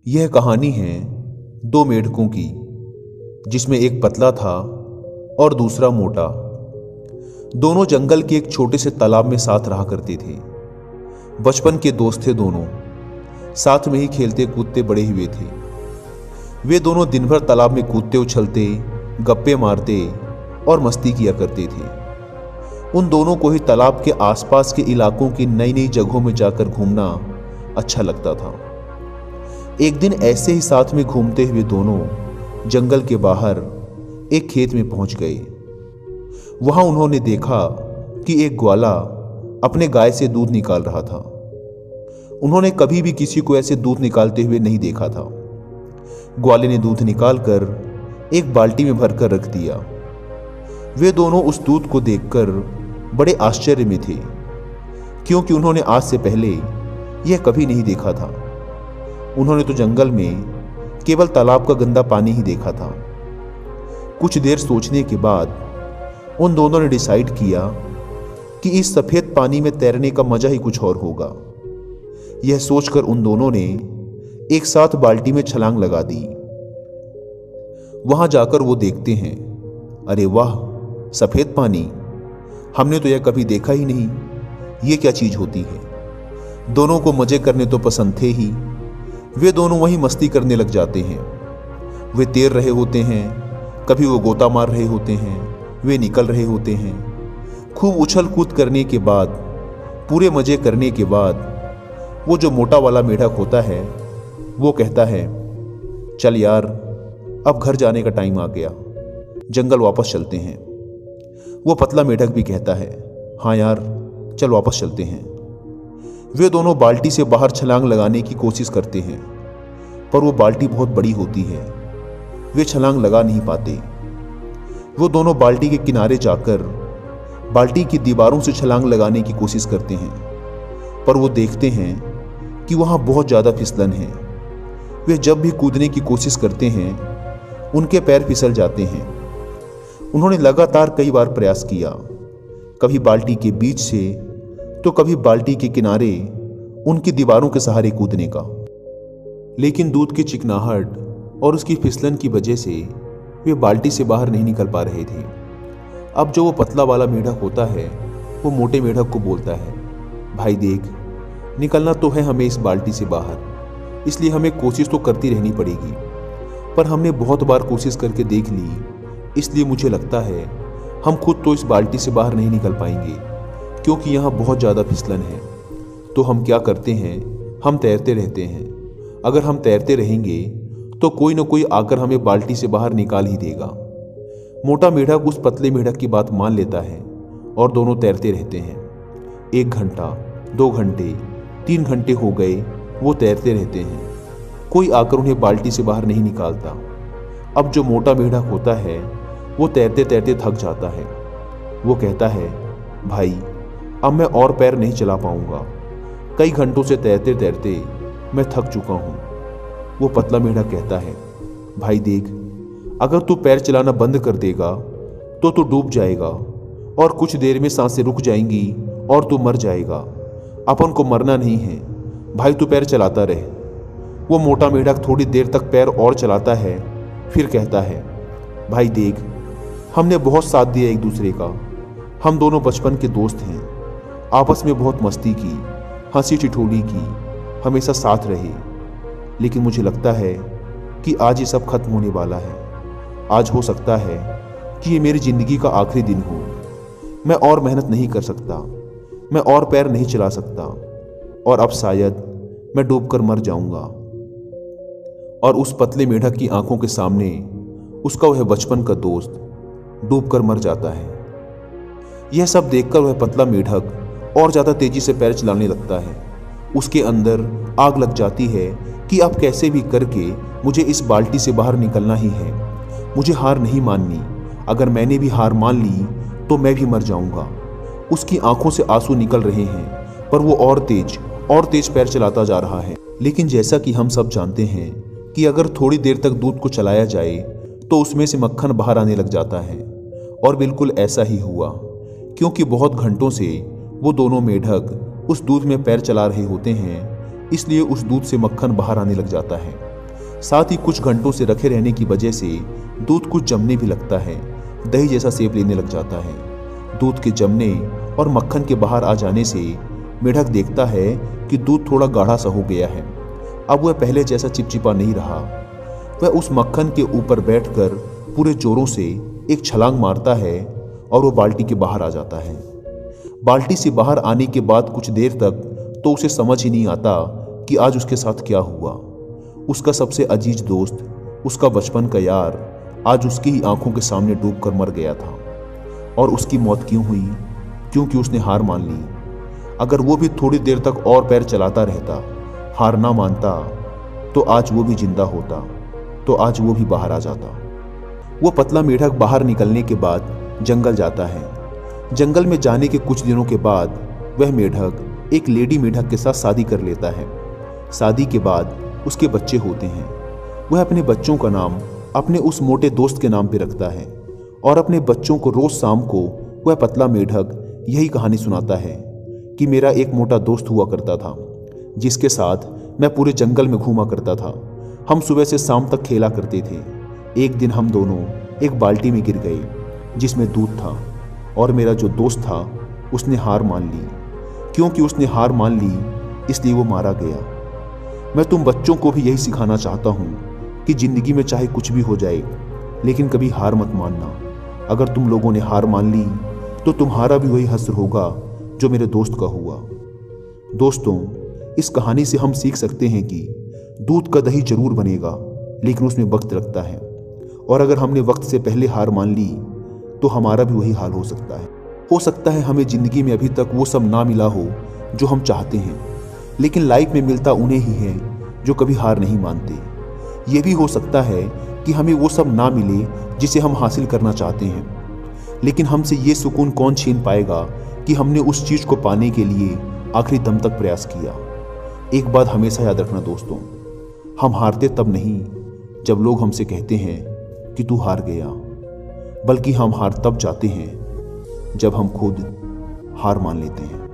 यह कहानी है दो मेढकों की, जिसमें एक पतला था और दूसरा मोटा। दोनों जंगल के एक छोटे से तालाब में साथ रहा करते थे। बचपन के दोस्त थे दोनों, साथ में ही खेलते कूदते बड़े हुए थे। वे दोनों दिन भर तालाब में कूदते उछलते, गप्पे मारते और मस्ती किया करते थे। उन दोनों को ही तालाब के आसपास के इलाकों की नई नई जगहों में जाकर घूमना अच्छा लगता था। एक दिन ऐसे ही साथ में घूमते हुए दोनों जंगल के बाहर एक खेत में पहुंच गए। वहां उन्होंने देखा कि एक ग्वाला अपने गाय से दूध निकाल रहा था। उन्होंने कभी भी किसी को ऐसे दूध निकालते हुए नहीं देखा था। ग्वाले ने दूध निकालकर एक बाल्टी में भरकर रख दिया। वे दोनों उस दूध को देखकर बड़े आश्चर्य में थे, क्योंकि उन्होंने आज से पहले यह कभी नहीं देखा था। उन्होंने तो जंगल में केवल तालाब का गंदा पानी ही देखा था। कुछ देर सोचने के बाद उन दोनों ने डिसाइड किया कि इस सफेद पानी में तैरने का मजा ही कुछ और होगा। यह सोचकर उन दोनों ने एक साथ बाल्टी में छलांग लगा दी। वहां जाकर वो देखते हैं, अरे वाह, सफेद पानी! हमने तो यह कभी देखा ही नहीं। ये क्या चीज होती है? दोनों को मजे करने तो पसंद थे ही। वे दोनों वहीं मस्ती करने लग जाते हैं। वे तैर रहे होते हैं, कभी वो गोता मार रहे होते हैं, वे निकल रहे होते हैं। खूब उछल कूद करने के बाद, पूरे मजे करने के बाद, वो जो मोटा वाला मेढक होता है वो कहता है, चल यार, अब घर जाने का टाइम आ गया, जंगल वापस चलते हैं। वो पतला मेढक भी कहता है, हाँ यार, चल वापस चलते हैं। वे दोनों बाल्टी से बाहर छलांग लगाने की कोशिश करते हैं, पर वो बाल्टी बहुत बड़ी होती है। वे छलांग लगा नहीं पाते। वो दोनों बाल्टी के किनारे जाकर बाल्टी की दीवारों से छलांग लगाने की कोशिश करते हैं, पर वो देखते हैं कि वहां बहुत ज्यादा फिसलन है। वे जब भी कूदने की कोशिश करते हैं, उनके पैर फिसल जाते हैं। उन्होंने लगातार कई बार प्रयास किया, कभी बाल्टी के बीच से तो कभी बाल्टी के किनारे उनकी दीवारों के सहारे कूदने का, लेकिन दूध की चिकनाहट और उसकी फिसलन की वजह से वे बाल्टी से बाहर नहीं निकल पा रहे थे। अब जो वो पतला वाला मेढक होता है वो मोटे मेढक को बोलता है, भाई देख, निकलना तो है हमें इस बाल्टी से बाहर, इसलिए हमें कोशिश तो करती रहनी पड़ेगी। पर हमने बहुत बार कोशिश करके देख ली, इसलिए मुझे लगता है हम खुद तो इस बाल्टी से बाहर नहीं निकल पाएंगे, क्योंकि यहाँ बहुत ज़्यादा फिसलन है। तो हम क्या करते हैं, हम तैरते रहते हैं। अगर हम तैरते रहेंगे तो कोई ना कोई आकर हमें बाल्टी से बाहर निकाल ही देगा। मोटा मेढक उस पतले मेढक की बात मान लेता है और दोनों तैरते रहते हैं। 1 घंटा, 2 घंटे, 3 घंटे हो गए, वो तैरते रहते हैं। कोई आकर उन्हें बाल्टी से बाहर नहीं निकालता। अब जो मोटा मेढक होता है वो तैरते तैरते थक जाता है। वो कहता है, भाई, अब मैं और पैर नहीं चला पाऊंगा। कई घंटों से तैरते तैरते मैं थक चुका हूं। वो पतला मेढक कहता है, भाई देख, अगर तू पैर चलाना बंद कर देगा तो तू डूब जाएगा और कुछ देर में सांसें रुक जाएंगी और तू मर जाएगा। अपन को मरना नहीं है भाई, तू पैर चलाता रहे। वो मोटा मेढक थोड़ी देर तक पैर और चलाता है, फिर कहता है, भाई देख, हमने बहुत साथ दिया एक दूसरे का। हम दोनों बचपन के दोस्त हैं, आपस में बहुत मस्ती की, हंसी ठिठोली की, हमेशा साथ रहे। लेकिन मुझे लगता है कि आज ये सब खत्म होने वाला है। आज हो सकता है कि ये मेरी जिंदगी का आखिरी दिन हो। मैं और मेहनत नहीं कर सकता, मैं और पैर नहीं चला सकता, और अब शायद मैं डूबकर मर जाऊंगा। और उस पतले मेढक की आंखों के सामने उसका वह बचपन का दोस्त डूबकर मर जाता है। यह सब देखकर वह पतला मेढक और ज्यादा तेजी से पैर चलाने लगता है। उसके अंदर आग लग जाती है कि अब कैसे भी करके मुझे इस बाल्टी से बाहर निकलना ही है। मुझे हार नहीं माननी। अगर मैंने भी हार मान ली तो मैं भी मर जाऊंगा। उसकी आंखों से आंसू निकल रहे हैं, पर वो और तेज पैर चलाता जा रहा है। लेकिन जैसा कि हम सब जानते हैं कि अगर थोड़ी देर तक दूध को चलाया जाए तो उसमें से मक्खन बाहर आने लग जाता है। और बिल्कुल ऐसा ही हुआ, क्योंकि बहुत घंटों से वो दोनों मेढक उस दूध में पैर चला रहे होते हैं, इसलिए उस दूध से मक्खन बाहर आने लग जाता है। साथ ही कुछ घंटों से रखे रहने की वजह से दूध कुछ जमने भी लगता है, दही जैसा सेप लेने लग जाता है। दूध के जमने और मक्खन के बाहर आ जाने से मेढक देखता है कि दूध थोड़ा गाढ़ा सा हो गया है। अब वह पहले जैसा चिपचिपा नहीं रहा। वह उस मक्खन के ऊपर बैठकर पूरे जोरों से एक छलांग मारता है और वो बाल्टी के बाहर आ जाता है। बाल्टी से बाहर आने के बाद कुछ देर तक तो उसे समझ ही नहीं आता कि आज उसके साथ क्या हुआ। उसका सबसे अजीज दोस्त, उसका बचपन का यार आज उसकी ही आंखों के सामने डूबकर मर गया था। और उसकी मौत क्यों हुई? क्योंकि उसने हार मान ली। अगर वो भी थोड़ी देर तक और पैर चलाता रहता, हार ना मानता, तो आज वो भी जिंदा होता, तो आज वो भी बाहर आ जाता। वो पतला मेढक बाहर निकलने के बाद जंगल जाता है। जंगल में जाने के कुछ दिनों के बाद वह मेढक एक लेडी मेढक के साथ शादी कर लेता है। शादी के बाद उसके बच्चे होते हैं। वह अपने बच्चों का नाम अपने उस मोटे दोस्त के नाम पे रखता है और अपने बच्चों को रोज शाम को वह पतला मेढक यही कहानी सुनाता है कि मेरा एक मोटा दोस्त हुआ करता था, जिसके साथ मैं पूरे जंगल में घूमा करता था। हम सुबह से शाम तक खेला करते थे। एक दिन हम दोनों एक बाल्टी में गिर गए जिसमें दूध था, और मेरा जो दोस्त था उसने हार मान ली। क्योंकि उसने हार मान ली इसलिए वो मारा गया। मैं तुम बच्चों को भी यही सिखाना चाहता हूँ कि जिंदगी में चाहे कुछ भी हो जाए, लेकिन कभी हार मत मानना। अगर तुम लोगों ने हार मान ली तो तुम्हारा भी वही हश्र होगा जो मेरे दोस्त का हुआ। दोस्तों, इस कहानी से हम सीख सकते हैं कि दूध का दही जरूर बनेगा, लेकिन उसमें वक्त लगता है। और अगर हमने वक्त से पहले हार मान ली तो हमारा भी वही हाल हो सकता है। हो सकता है हमें जिंदगी में अभी तक वो सब ना मिला हो जो हम चाहते हैं, लेकिन लाइफ में मिलता उन्हें ही है जो कभी हार नहीं मानते। ये भी हो सकता है कि हमें वो सब ना मिले जिसे हम हासिल करना चाहते हैं, लेकिन हमसे ये सुकून कौन छीन पाएगा कि हमने उस चीज को पाने के लिए आखिरी दम तक प्रयास किया। एक बात हमेशा याद रखना दोस्तों, हम हारते तब नहीं जब लोग हमसे कहते हैं कि तू हार गया, बल्कि हम हार तब जाते हैं जब हम खुद हार मान लेते हैं।